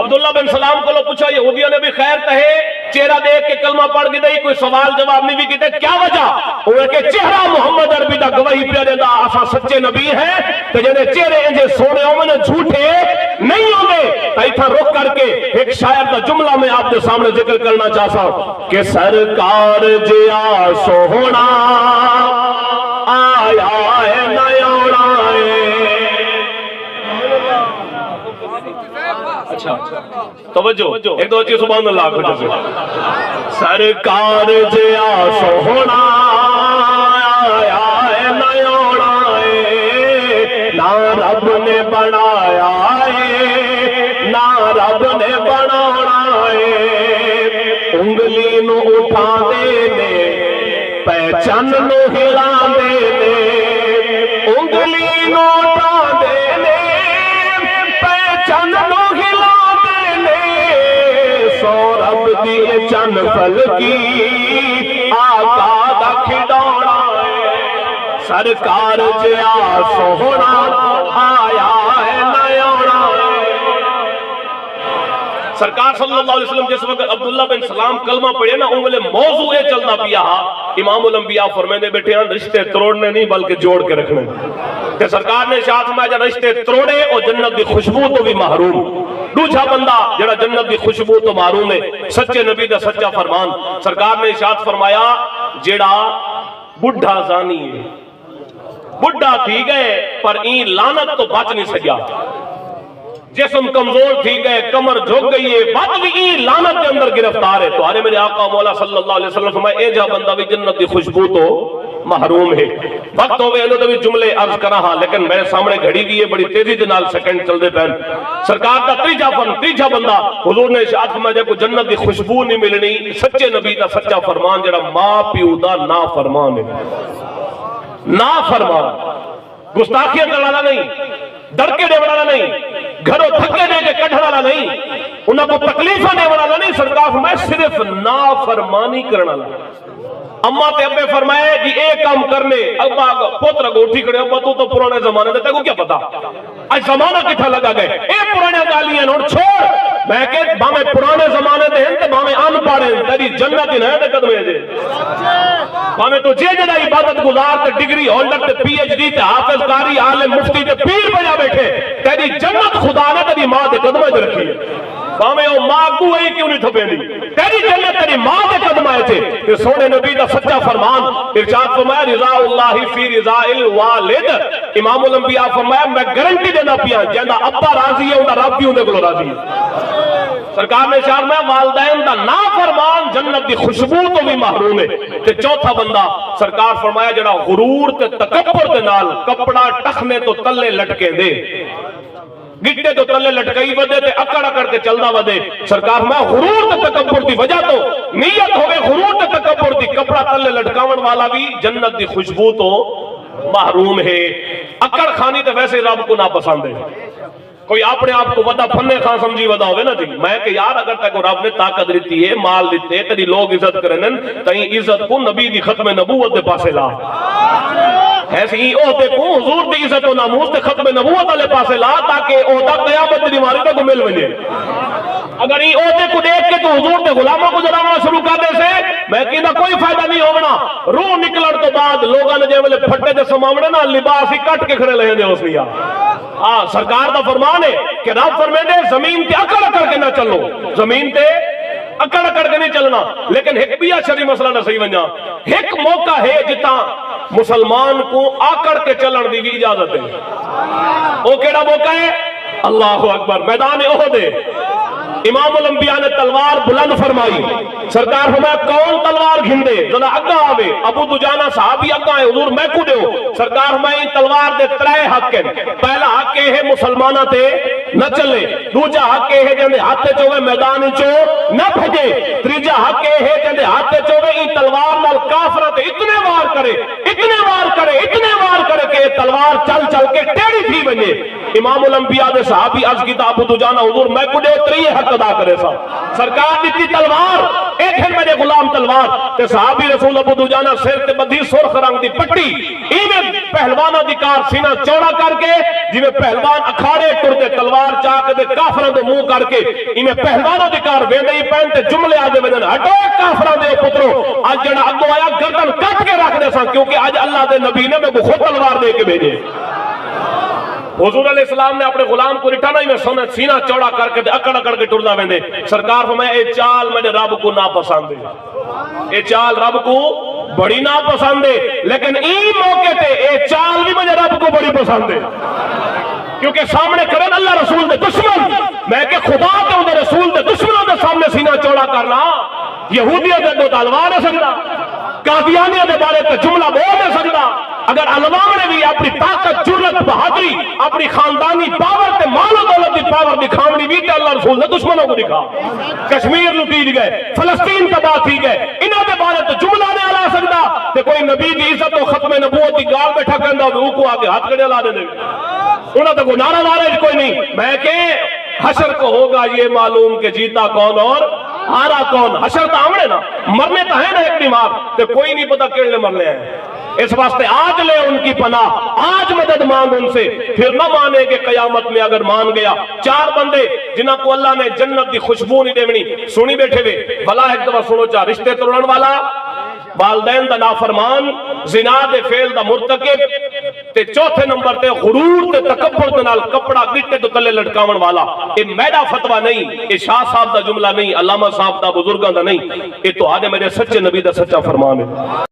عبداللہ بن سلام کو لو پوچھا یہودیوں نے بھی خیر کہے چہرہ دیکھ کے کلمہ پڑھ کے دئی کوئی سوال جواب نہیں بھی کیتے کیا وجہ وہ کہ چہرہ محمد عربی دا گواہی پہ دیندا اساں سچے نبی ہیں تے جنے چہرے انجے سونے ہونے جھوٹے نہیں ہوندے تے ایتھا رک کر کے ایک شاعر دا جملہ میں آپ دے سامنے ذکر کرنا چاہتا ہوں کہ سرکار جیا سوہنا آیا ہے نیوڑا اچھا توجہ ایک دو چیز سبحان اللہ کو جیسے سرکار جیا سوہنا آیا ہے نیوڑا نہ رب نے بنایا نہ رب نے بنانا انگلی نو اٹھا دینے پہچان نو ہلا دینے انگلی نو اٹھا دینے پہچان نو ہلا دینے سورب دی چن پھل کی آقا دا کھڑونا سرکار جیا سوہنا آیا ہے نیوڑا سرکار صلی اللہ علیہ وسلم جس وقت عبداللہ بن سلام کلمہ پڑھے نا انگلے موضوع چلنا پیا امام الانبیاء فرمینے بیٹھے ہیں رشتے تروڑنے نہیں بلکہ جوڑ کے رکھنے کہ سرکار نے ارشاد فرمایا جا رشتے تروڑے اور جنت دی خوشبو تو بھی محروم دوسرا بندہ جڑا جنت دی خوشبو تو محروم ہے سچے نبی دا سچا فرمان سرکار نے ارشاد فرمایا جڑا بڈھا زانی ہے بڈھا تھی گئے پر این لعنت تو بچ نہیں سکیا جسم کمزور تھی گئے کمر جھک گئی ہے بات بھی این لعنت کے اندر گرفتار ہے تو آرے میرے آقا مولا صلی اللہ علیہ وسلم فرمائے اے جا بندہ بھی جنت دی خوشبو تو محروم ہے وقت ہوئے انہوں نے بھی جملے عرض کرا ہاں لیکن میرے سامنے گھڑی گئی ہے بڑی تیزی دنال سیکنڈ چل دے پہن سرکار کا تیجا بندہ حضور نے ارشاد فرمایا کو جنت دی خوشبو نہیں ملنی سچے نبی دا سچا فرمان جڑا ماں پیو دا نا فرمان ہے نا فرمان گستاخیاں کروانا نہیں ڈرکے دے والا نہیں گھروں تھکے دے کے کٹھڑ والا نہیں انہاں کو تکلیفہ دے والا نہیں سرکار فرمائے صرف نافرمانی کرنا اما تے ابے فرمائے جی ایک کام کرنے ابا پوتر گوٹھی کھڑے ابا تو پرانے زمانے دے کو کیا پتا آج زمانہ کٹھا لگا گئے اے پرانے گالیاں نوڑ چھوڑ میں کہ باہمیں پرانے زمانے دے ہیں تے باہمیں آن پاڑے ہیں تیری جنت ہی نہیں دے قدمے دے باہمیں تو جے جڑا عبادت گزار تے ڈگری ہولڈر تے پی ایچ ڈی تے حافظ قاری عالم مفتی تے پیر بجا بیٹھے تیری جنت خدا نے تیری ماں دے قدمے دے رکھی ہے باہمیں او ماں کو ہی کیوں نہیں تھپے دی تیری جنت تیری ماں دے قدمے تھے کہ سونے نبی دا سچا فرمان ارشاد فرمایا رضا اللہ فی رضا الوالد امام الانبیاء فرمایا میں گارنٹی دینا پیا جندا ابا راضی ہے انہاں رب بھی اندے کولوں راضی ہے سرکار نے اشارہ میں والدین دا نا فرمان جنت دی خوشبو تو بھی محروم ہے تے چوتھا بندہ سرکار فرمایا جڑا غرور تے تکبر دے نال کپڑا ٹخنے تو تلے لٹکے دے گٹے تو تلے لٹکائی ودے تے اکڑ اکڑ کے چلدا ودے سرکار میں غرور تے تکبر دی وجہ تو نیت ہوے غرور تے تکبر دی کپڑا تلے لٹکاون والا بھی جنت دی خوشبو تو محروم ہے اکڑ خانی تے ویسے رب کو ناپسند ہے کوئی اپنے آپ کو ودا پھنے خان سمجھی ودا ہوئے نا جی میں کہ یار اگر تک رب نے طاقت دیتی ہے مال دیتے تیری لوگ عزت کرنن تہیں عزت کو نبی دی ختم نبوت دے پاسے لا ایسے ہی عہدے کو حضور دی عزت و ناموس دے ختم نبوت والے پاسے لا تاکہ عہدہ قیامت دی ماری تک مل وجے اگر یہ عہدے کو دیکھ کے تو حضور دے غلاموں کو جلانا شروع کر دے سے میں کہنا کوئی فائدہ نہیں ہوگا روح نکلن تو بعد لوگاں نے جے والے پھٹے دے سماوڑے نا لباس ہی کٹ کے کھڑے لے دے اس لیا سرکار دا فرمان ہے کہ رب فرمائے دے زمین تے اکڑ اکڑ کے نہ چلو زمین تے اکڑ اکڑ کے نہیں چلنا لیکن ایک بھی شرعی مسئلہ نہ صحیح ونجا ایک موقع ہے جتا مسلمان کو آکڑ کے چلن دی بھی اجازت ہے وہ کیڑا موقع ہے اللہ اکبر میدان احد ہے امام الانبیاء نے تلوار بلند فرمائی سرکار فرمایا کون تلوار گھندے ذرا اگا آوے ابو دجانہ صحابی اگا ہے حضور میں کو دیو سرکار فرمائی تلوار دے ترے حق ہیں پہلا حق ہے مسلمانہ تے نہ چلے دوجا حق ہے جندے ہاتھے چوے میدان چو نہ بھجے تیجا حق ہے جندے ہاتھے چوے ای تلوار نال کافراں تے اتنے وار کرے کہ تلوار چل چل کے ٹیڑھی تھی بنے امام الانبیاء دے صحابی عرض کیتا ابو دجانہ حضور میں کو دیو تری حق ادا کرے سا سرکار دیتی تلوار ایک میرے غلام تلوار تے صحابی رسول ابو دجانہ سر تے بدھی سرخ رنگ دی پٹی ایویں پہلواناں دی کار سینہ چوڑا کر کے جویں پہلوان اکھاڑے ٹرتے تلوار چاک دے کافراں دے منہ کر کے ایویں پہلواناں دی کار ویندے ہی پہن تے جملے آدے وجن ہٹو کافراں دے پترو اج جڑا اگوں آیا گردن کٹ کے رکھ دے سا کیونکہ اج اللہ دے نبی نے میں خود تلوار دے کے بھیجے حضور علیہ السلام نے اپنے غلام کو رٹھانا ہی میں سینہ چوڑا کر کے اکڑ اکڑ کے ٹردا ویندے سرکار فرمایا اے چال میرے رب کو ناپسند ہے اے چال رب کو بڑی ناپسند ہے لیکن ای موقع تے اے چال بھی مجھے رب کو بڑی پسند ہے کیونکہ سامنے کرن اللہ رسول دے دشمن میں کہ خدا تے اون دے رسول دے دشمنوں دے سامنے سینہ چوڑا کرنا یہودیوں دے دو تلوار نہ سکدا قادیانیوں دے بارے تے جملہ بول نہ سکدا اگر علماء نے بھی اپنی طاقت جرت بہادری اپنی خاندانی پاور تے مال و دولت دی پاور دکھاونی بھی تے اللہ رسول نے دشمنوں کو دکھا کشمیر لٹی گئے فلسطین تباہ تھی گئے انہاں دے بارے تے جملہ نہیں لا سکدا تے کوئی نبی دی عزت و ختم نبوت دی گال بیٹھا کہندا او کو آگے ہاتھ کڑے لا دے انہاں تے کوئی نعرہ مارے کوئی نہیں میں کہ حشر کو ہوگا یہ معلوم کہ جیتا کون اور ہارا کون حشر تو آمنے نا مرنے تو ہے نا ایک بیمار تے کوئی نہیں پتا کیڑے مرنے ہیں اس واسطے آج لے ان کی پناہ آج مدد مانگ ان سے پھر نہ مانے کہ قیامت میں اگر مان گیا چار بندے جنہاں کو اللہ نے جنت دی خوشبو نہیں دیونی سنی بیٹھے ہوئے بھلا ایک دفعہ سنو چاہ رشتے توڑن والا والدین دا نافرمان زنا دے فعل دا مرتکب تے چوتھے نمبر تے غرور تے تکبر دے نال کپڑا گٹے تو تلے لٹکاون والا اے میرا فتویٰ نہیں اے شاہ صاحب دا جملہ نہیں علامہ صاحب دا بزرگاں دا نہیں اے تو آدھے میرے سچے نبی دا سچا فرمان ہے